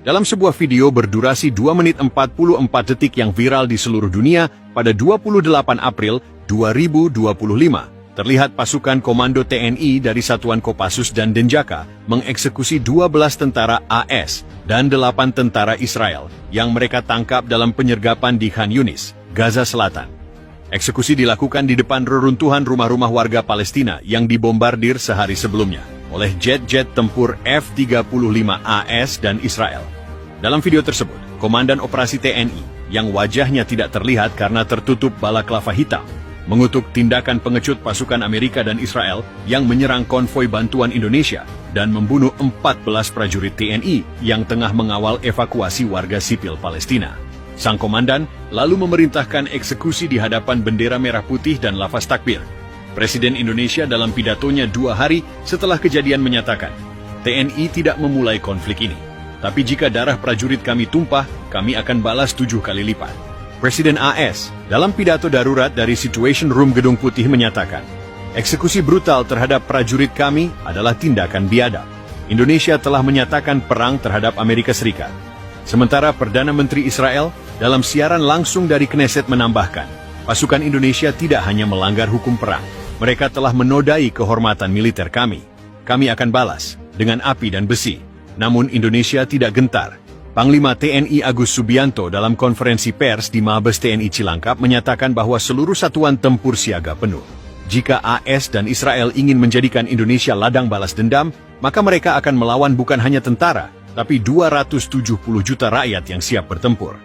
Dalam sebuah video berdurasi 2 menit 44 detik yang viral di seluruh dunia pada 28 April 2025, terlihat pasukan komando TNI dari Satuan Kopassus dan Denjaka mengeksekusi 12 tentara AS dan 8 tentara Israel yang mereka tangkap dalam penyergapan di Khan Yunis, Gaza Selatan. Eksekusi dilakukan di depan reruntuhan rumah-rumah warga Palestina yang dibombardir sehari sebelumnya oleh jet-jet tempur F-35 AS dan Israel. Dalam video tersebut, Komandan Operasi TNI yang wajahnya tidak terlihat karena tertutup balaklava hitam mengutuk tindakan pengecut pasukan Amerika dan Israel yang menyerang konvoi bantuan Indonesia dan membunuh 14 prajurit TNI yang tengah mengawal evakuasi warga sipil Palestina. Sang komandan lalu memerintahkan eksekusi di hadapan bendera merah putih dan lafaz takbir. Presiden Indonesia dalam pidatonya 2 hari setelah kejadian menyatakan, TNI tidak memulai konflik ini, tapi jika darah prajurit kami tumpah, kami akan balas 7 kali lipat. Presiden AS dalam pidato darurat dari Situation Room Gedung Putih menyatakan, eksekusi brutal terhadap prajurit kami adalah tindakan biadab. Indonesia telah menyatakan perang terhadap Amerika Serikat. Sementara Perdana Menteri Israel dalam siaran langsung dari Knesset menambahkan, pasukan Indonesia tidak hanya melanggar hukum perang, mereka telah menodai kehormatan militer kami. Kami akan balas dengan api dan besi. Namun Indonesia tidak gentar. Panglima TNI Agus Subianto dalam konferensi pers di Mabes TNI Cilangkap menyatakan bahwa seluruh satuan tempur siaga penuh. Jika AS dan Israel ingin menjadikan Indonesia ladang balas dendam, maka mereka akan melawan bukan hanya tentara, tapi 270 juta rakyat yang siap bertempur.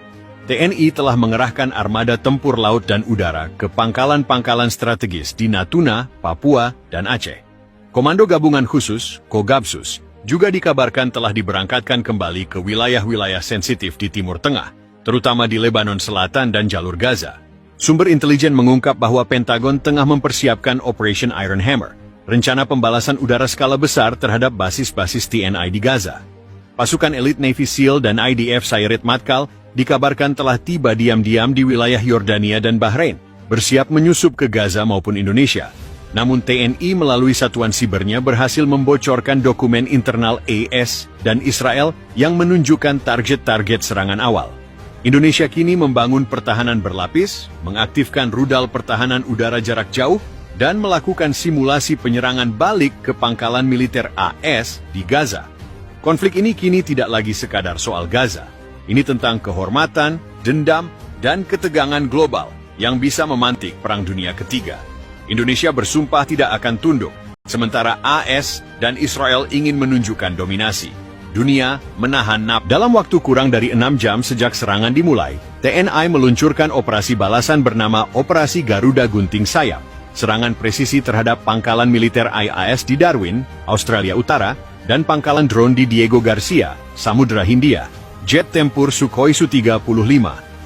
TNI telah mengerahkan armada tempur laut dan udara ke pangkalan-pangkalan strategis di Natuna, Papua, dan Aceh. Komando Gabungan Khusus, Kogabsus, juga dikabarkan telah diberangkatkan kembali ke wilayah-wilayah sensitif di Timur Tengah, terutama di Lebanon Selatan dan jalur Gaza. Sumber intelijen mengungkap bahwa Pentagon tengah mempersiapkan Operation Iron Hammer, rencana pembalasan udara skala besar terhadap basis-basis TNI di Gaza. Pasukan elit Navy SEAL dan IDF Sayeret Matkal dikabarkan telah tiba diam-diam di wilayah Yordania dan Bahrain, bersiap menyusup ke Gaza maupun Indonesia. Namun TNI melalui satuan sibernya berhasil membocorkan dokumen internal AS dan Israel yang menunjukkan target-target serangan awal. Indonesia kini membangun pertahanan berlapis, mengaktifkan rudal pertahanan udara jarak jauh, dan melakukan simulasi penyerangan balik ke pangkalan militer AS di Gaza. Konflik ini kini tidak lagi sekadar soal Gaza. Ini tentang kehormatan, dendam, dan ketegangan global yang bisa memantik Perang Dunia Ketiga. Indonesia bersumpah tidak akan tunduk, sementara AS dan Israel ingin menunjukkan dominasi. Dunia menahan napas. Dalam waktu kurang dari 6 jam sejak serangan dimulai, TNI meluncurkan operasi balasan bernama Operasi Garuda Gunting Sayap. Serangan presisi terhadap pangkalan militer IAS di Darwin, Australia Utara, dan pangkalan drone di Diego Garcia, Samudra Hindia. Jet tempur Sukhoi Su-35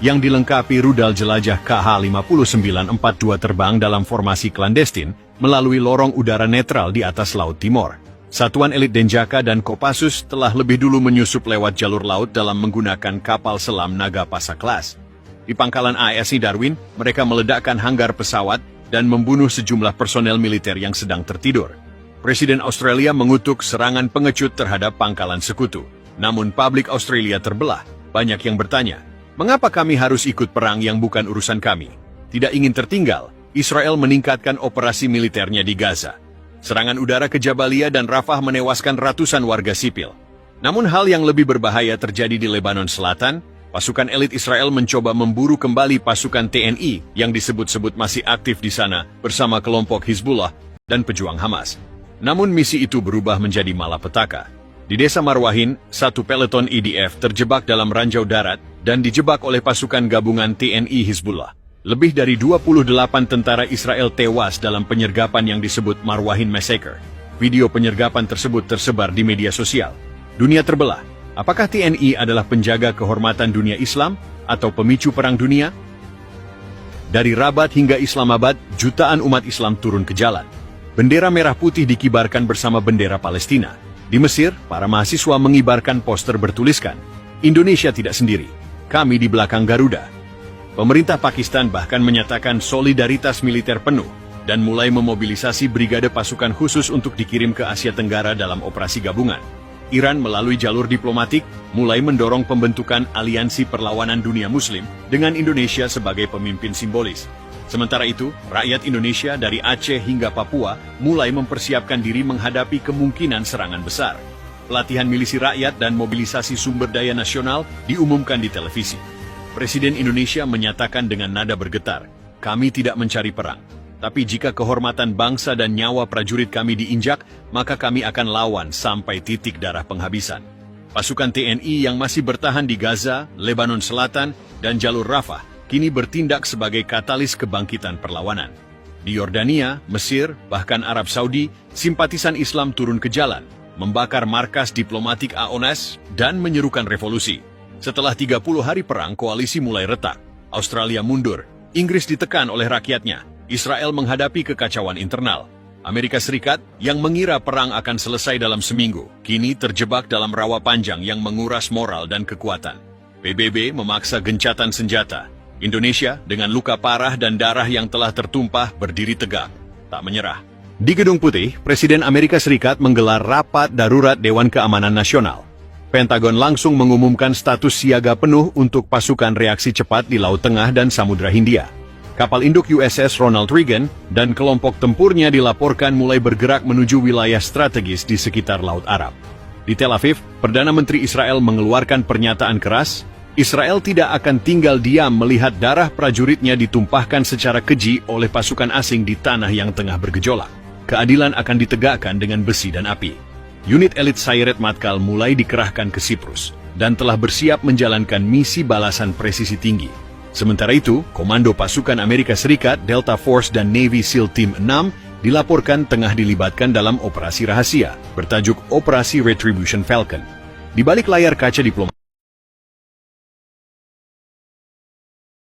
yang dilengkapi rudal jelajah KH-5942 terbang dalam formasi klandestin melalui lorong udara netral di atas Laut Timor. Satuan elit Denjaka dan Kopassus telah lebih dulu menyusup lewat jalur laut dalam menggunakan kapal selam Nagapasa kelas. Di pangkalan ASI Darwin, mereka meledakkan hanggar pesawat dan membunuh sejumlah personel militer yang sedang tertidur. Presiden Australia mengutuk serangan pengecut terhadap pangkalan sekutu. Namun publik Australia terbelah. Banyak yang bertanya, mengapa kami harus ikut perang yang bukan urusan kami? Tidak ingin tertinggal, Israel meningkatkan operasi militernya di Gaza. Serangan udara ke Jabalia dan Rafah menewaskan ratusan warga sipil. Namun hal yang lebih berbahaya terjadi di Lebanon Selatan. Pasukan elit Israel mencoba memburu kembali pasukan TNI yang disebut-sebut masih aktif di sana bersama kelompok Hizbullah dan pejuang Hamas. Namun misi itu berubah menjadi malapetaka. Di desa Marwahin, satu peleton IDF terjebak dalam ranjau darat dan dijebak oleh pasukan gabungan TNI Hizbullah. Lebih dari 28 tentara Israel tewas dalam penyergapan yang disebut Marwahin Massacre. Video penyergapan tersebut tersebar di media sosial. Dunia terbelah. Apakah TNI adalah penjaga kehormatan dunia Islam atau pemicu perang dunia? Dari Rabat hingga Islamabad, jutaan umat Islam turun ke jalan. Bendera merah putih dikibarkan bersama bendera Palestina. Di Mesir, para mahasiswa mengibarkan poster bertuliskan, Indonesia tidak sendiri, kami di belakang Garuda. Pemerintah Pakistan bahkan menyatakan solidaritas militer penuh dan mulai memobilisasi brigade pasukan khusus untuk dikirim ke Asia Tenggara dalam operasi gabungan. Iran melalui jalur diplomatik mulai mendorong pembentukan aliansi perlawanan dunia muslim dengan Indonesia sebagai pemimpin simbolis. Sementara itu, rakyat Indonesia dari Aceh hingga Papua mulai mempersiapkan diri menghadapi kemungkinan serangan besar. Pelatihan milisi rakyat dan mobilisasi sumber daya nasional diumumkan di televisi. Presiden Indonesia menyatakan dengan nada bergetar, "Kami tidak mencari perang. Tapi jika kehormatan bangsa dan nyawa prajurit kami diinjak, maka kami akan lawan sampai titik darah penghabisan." Pasukan TNI yang masih bertahan di Gaza, Lebanon Selatan, dan jalur Rafah kini bertindak sebagai katalis kebangkitan perlawanan. Di Yordania, Mesir, bahkan Arab Saudi, simpatisan Islam turun ke jalan, membakar markas diplomatik AONAS, dan menyerukan revolusi. Setelah 30 hari perang, koalisi mulai retak. Australia mundur, Inggris ditekan oleh rakyatnya, Israel menghadapi kekacauan internal. Amerika Serikat yang mengira perang akan selesai dalam seminggu, kini terjebak dalam rawa panjang yang menguras moral dan kekuatan. PBB memaksa gencatan senjata. Indonesia dengan luka parah dan darah yang telah tertumpah berdiri tegak, tak menyerah. Di Gedung Putih, Presiden Amerika Serikat menggelar rapat darurat Dewan Keamanan Nasional. Pentagon langsung mengumumkan status siaga penuh untuk pasukan reaksi cepat di Laut Tengah dan Samudra Hindia. Kapal induk USS Ronald Reagan dan kelompok tempurnya dilaporkan mulai bergerak menuju wilayah strategis di sekitar Laut Arab. Di Tel Aviv, Perdana Menteri Israel mengeluarkan pernyataan keras, Israel tidak akan tinggal diam melihat darah prajuritnya ditumpahkan secara keji oleh pasukan asing di tanah yang tengah bergejolak. Keadilan akan ditegakkan dengan besi dan api. Unit elit Sayeret Matkal mulai dikerahkan ke Siprus dan telah bersiap menjalankan misi balasan presisi tinggi. Sementara itu, Komando Pasukan Amerika Serikat, Delta Force dan Navy SEAL Team 6 dilaporkan tengah dilibatkan dalam operasi rahasia bertajuk Operasi Retribution Falcon. Di balik layar kaca diplomatik,